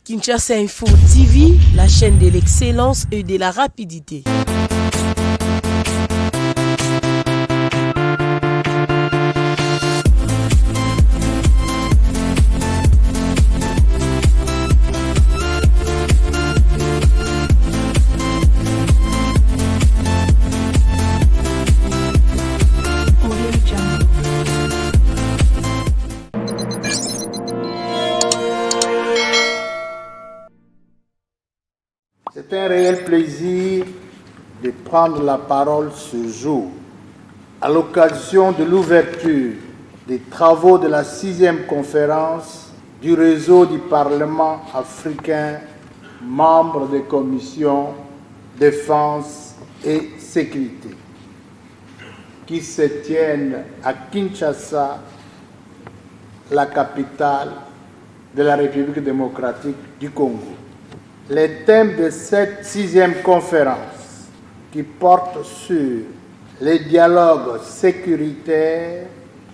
Kinshasa Info TV, la chaîne de l'excellence et de la rapidité. C'est un réel plaisir de prendre la parole ce jour à l'occasion de l'ouverture des travaux de la 6e conférence du réseau du Parlement africain, membre des commissions défense et sécurité, qui se tiennent à Kinshasa, la capitale de la République démocratique du Congo. Les thèmes de cette 6e conférence, qui porte sur les dialogues sécuritaires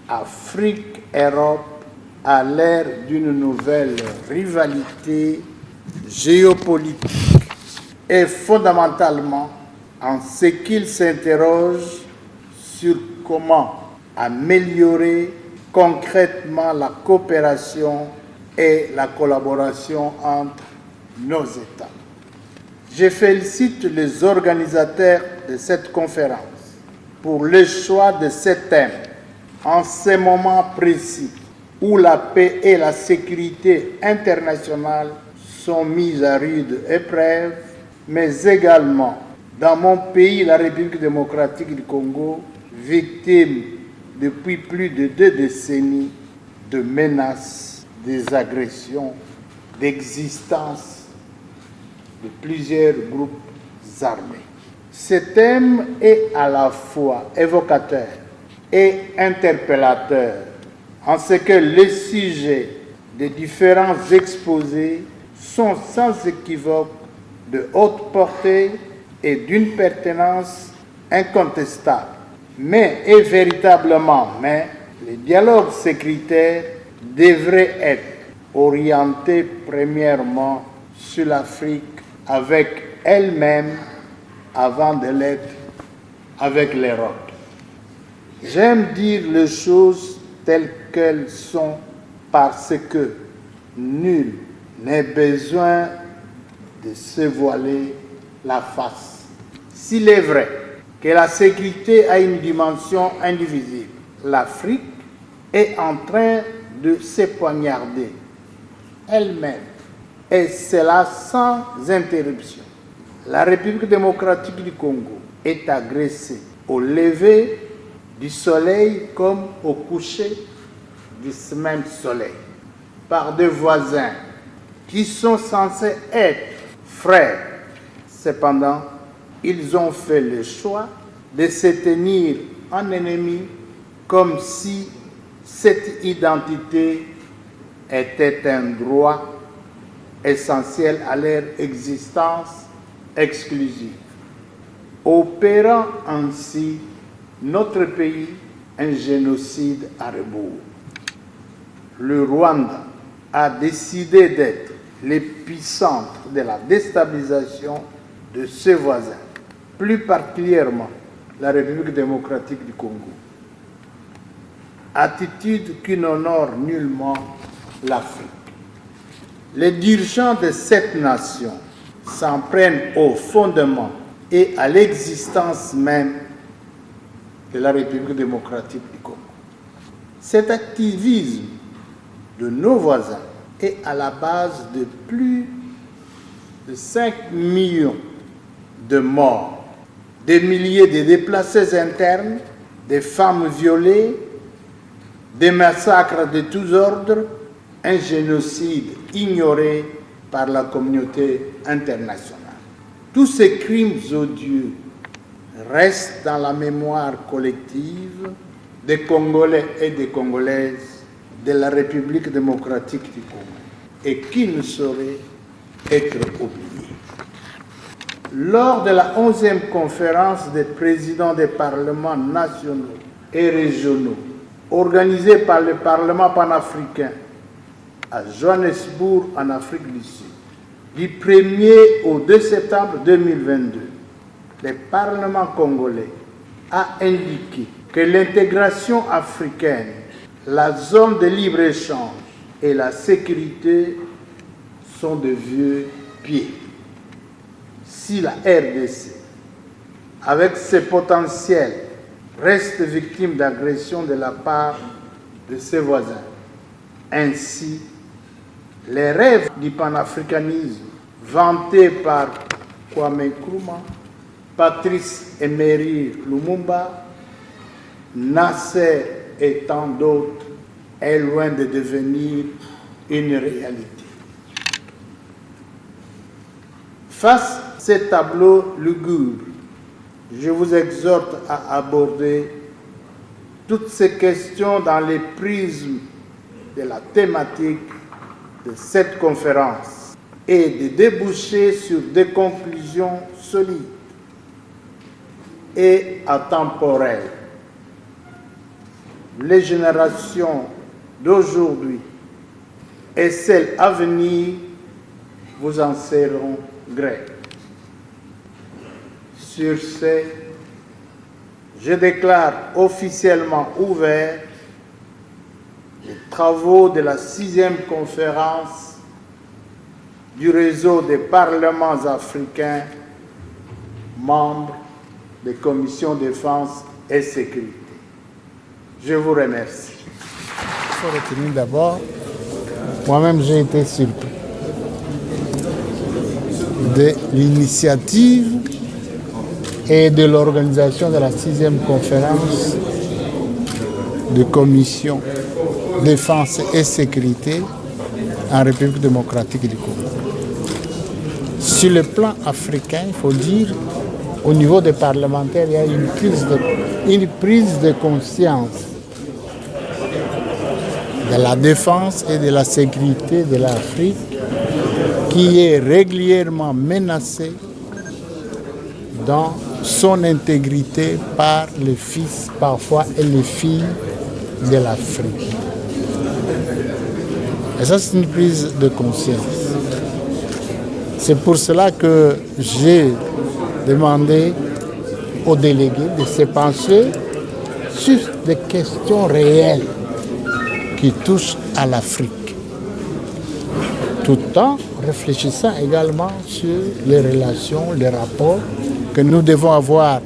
Afrique-Europe à l'ère d'une nouvelle rivalité géopolitique, et fondamentalement en ce qu'il s'interroge sur comment améliorer concrètement la coopération et la collaboration entre nos États. Je félicite les organisateurs de cette conférence pour le choix de ces thèmes en ce moment précis où la paix et la sécurité internationale sont mises à rude épreuve, mais également dans mon pays, la République démocratique du Congo, victime depuis plus de 2 décennies de menaces, des agressions, d'existence de plusieurs groupes armés. Ce thème est à la fois évocateur et interpellateur en ce que les sujets des différents exposés sont sans équivoque de haute portée et d'une pertinence incontestable. Mais les dialogues sécuritaires devraient être orientés premièrement sur l'Afrique avec elle-même avant de l'être avec l'Europe. J'aime dire les choses telles qu'elles sont parce que nul n'a besoin de se voiler la face. S'il est vrai que la sécurité a une dimension indivisible, l'Afrique est en train de se poignarder elle-même, et cela sans interruption. La République démocratique du Congo est agressée au lever du soleil comme au coucher du même soleil par des voisins qui sont censés être frères. Cependant, ils ont fait le choix de se tenir en ennemis comme si cette identité était un droit essentiel à leur existence exclusive, opérant ainsi notre pays un génocide à rebours. Le Rwanda a décidé d'être l'épicentre de la déstabilisation de ses voisins, plus particulièrement la République démocratique du Congo. Attitude qui n'honore nullement l'Afrique. Les dirigeants de cette nation s'en prennent au fondement et à l'existence même de la République démocratique du Congo. Cet activisme de nos voisins est à la base de plus de 5 millions de morts, des milliers de déplacés internes, des femmes violées, des massacres de tous ordres, un génocide ignoré par la communauté internationale. Tous ces crimes odieux restent dans la mémoire collective des Congolais et des Congolaises de la République démocratique du Congo et qui ne sauraient être oubliés. Lors de la 11e conférence des présidents des parlements nationaux et régionaux organisée par le Parlement panafricain à Johannesburg, en Afrique du Sud, Du 1er au 2 septembre 2022, le Parlement congolais a indiqué que l'intégration africaine, la zone de libre-échange et la sécurité sont de vieux pieds. Si la RDC, avec ses potentiels, reste victime d'agressions de la part de ses voisins, ainsi les rêves du panafricanisme vantés par Kwame Nkrumah, Patrice Emery Lumumba, Nasser et tant d'autres est loin de devenir une réalité. Face à ce tableau lugubre, je vous exhorte à aborder toutes ces questions dans les prismes de la thématique de cette conférence et de déboucher sur des conclusions solides et atemporelles. Les générations d'aujourd'hui et celles à venir vous en seront gré. Sur ce, je déclare officiellement ouvert les travaux de la 6e conférence du réseau des parlements africains membres des commissions défense et sécurité. Je vous remercie. Il faut retenir d'abord, moi-même j'ai été surpris de l'initiative et de l'organisation de la 6e conférence de commission défense et sécurité en République démocratique du Congo. Sur le plan africain, il faut dire, au niveau des parlementaires, il y a une prise de conscience de la défense et de la sécurité de l'Afrique qui est régulièrement menacée dans son intégrité par les fils parfois et les filles de l'Afrique. Et ça, c'est une prise de conscience. C'est pour cela que j'ai demandé aux délégués de se pencher sur des questions réelles qui touchent à l'Afrique, tout en réfléchissant également sur les relations, les rapports que nous devons avoir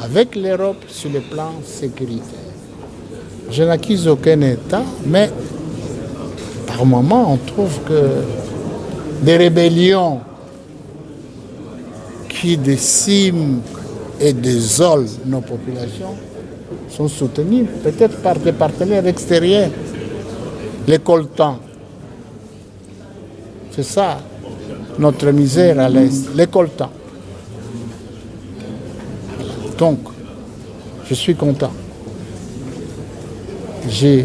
avec l'Europe sur le plan sécuritaire. Je n'accuse aucun État, mais par moments, on trouve que des rébellions qui déciment et désolent nos populations sont soutenues peut-être par des partenaires extérieurs. Les coltans, c'est ça notre misère à l'Est, les coltans. Donc, je suis content. Je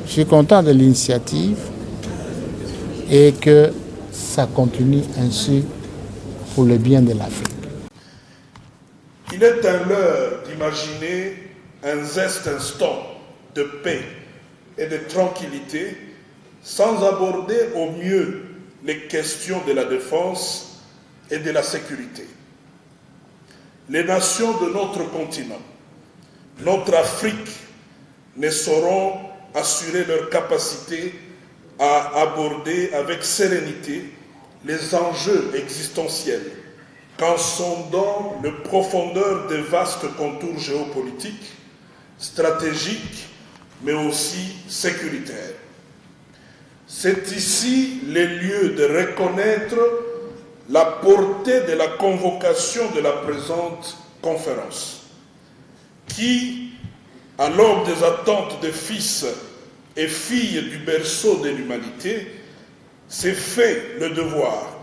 suis content de l'initiative et que ça continue ainsi pour le bien de l'Afrique. Il est un leurre d'imaginer un zeste instant de paix et de tranquillité sans aborder au mieux les questions de la défense et de la sécurité. Les nations de notre continent, notre Afrique, ne sauront assurer leur capacité à aborder avec sérénité les enjeux existentiels qu'en sondant le profondeur des vastes contours géopolitiques, stratégiques, mais aussi sécuritaires. C'est ici le lieu de reconnaître la portée de la convocation de la présente conférence, qui, à l'aube des attentes des fils et filles du berceau de l'humanité, s'est fait le devoir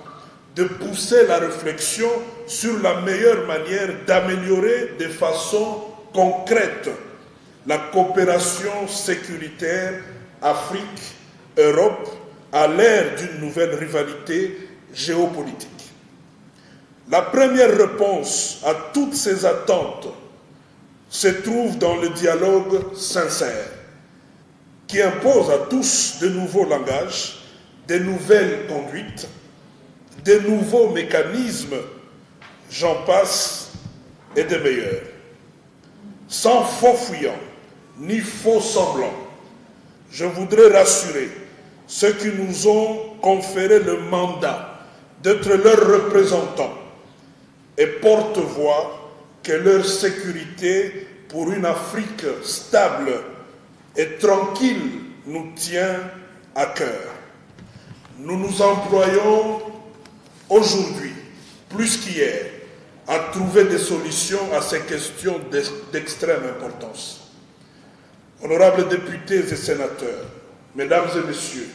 de pousser la réflexion sur la meilleure manière d'améliorer de façon concrète la coopération sécuritaire Afrique-Europe à l'ère d'une nouvelle rivalité géopolitique. La première réponse à toutes ces attentes se trouve dans le dialogue sincère qui impose à tous de nouveaux langages, de nouvelles conduites, des nouveaux mécanismes, j'en passe, et des meilleurs. Sans faux fuyants, ni faux semblants, je voudrais rassurer ceux qui nous ont conféré le mandat d'être leurs représentants et porte-voix que leur sécurité pour une Afrique stable et tranquille nous tient à cœur. Nous nous employons aujourd'hui, plus qu'hier, à trouver des solutions à ces questions d'extrême importance. Honorables députés et sénateurs, mesdames et messieurs,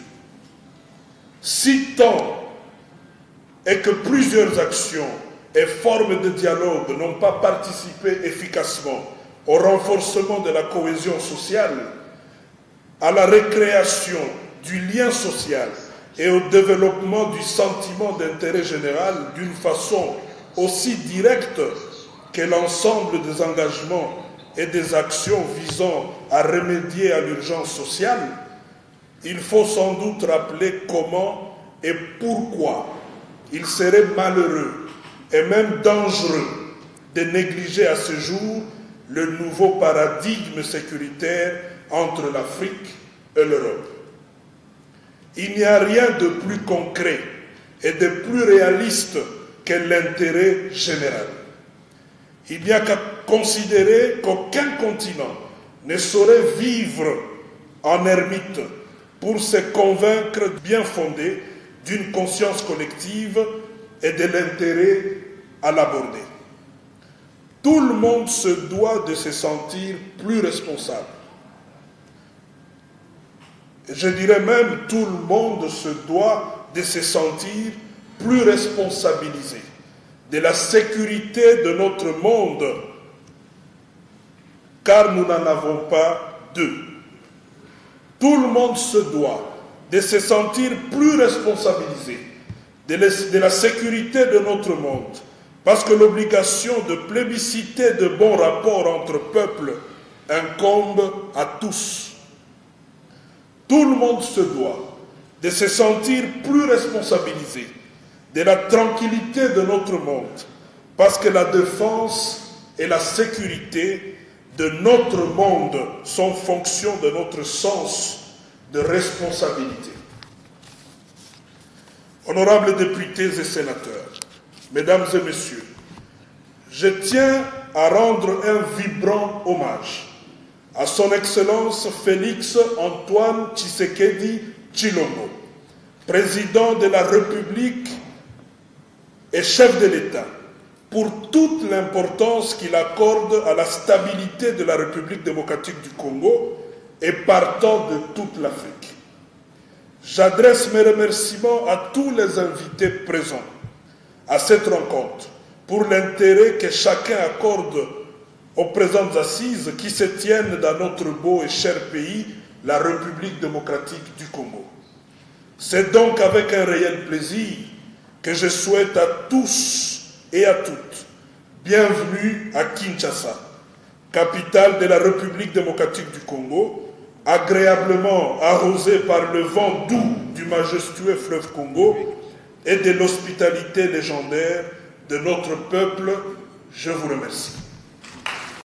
si tant est que plusieurs actions et formes de dialogue n'ont pas participé efficacement au renforcement de la cohésion sociale, à la récréation du lien social et au développement du sentiment d'intérêt général d'une façon aussi directe que l'ensemble des engagements et des actions visant à remédier à l'urgence sociale, il faut sans doute rappeler comment et pourquoi il serait malheureux et même dangereux de négliger à ce jour le nouveau paradigme sécuritaire entre l'Afrique et l'Europe. Il n'y a rien de plus concret et de plus réaliste que l'intérêt général. Il n'y a qu'à considérer qu'aucun continent ne saurait vivre en ermite pour se convaincre bien fondé d'une conscience collective et de l'intérêt à l'aborder. Tout le monde se doit de se sentir plus responsable. Je dirais même tout le monde se doit de se sentir plus responsabilisé de la sécurité de notre monde, car nous n'en avons pas deux. Tout le monde se doit de se sentir plus responsabilisé de la sécurité de notre monde, parce que l'obligation de plébisciter de bons rapports entre peuples incombe à tous. Tout le monde se doit de se sentir plus responsabilisé de la tranquillité de notre monde, parce que la défense et la sécurité de notre monde sont fonction de notre sens de responsabilité. Honorables députés et sénateurs, mesdames et messieurs, je tiens à rendre un vibrant hommage à son Excellence Félix Antoine Tshisekedi Tshilombo, président de la République et chef de l'État, pour toute l'importance qu'il accorde à la stabilité de la République démocratique du Congo et partant de toute l'Afrique. J'adresse mes remerciements à tous les invités présents à cette rencontre pour l'intérêt que chacun accorde aux présentes assises qui se tiennent dans notre beau et cher pays, la République démocratique du Congo. C'est donc avec un réel plaisir que je souhaite à tous et à toutes bienvenue à Kinshasa, capitale de la République démocratique du Congo, agréablement arrosée par le vent doux du majestueux fleuve Congo et de l'hospitalité légendaire de notre peuple. Je vous remercie.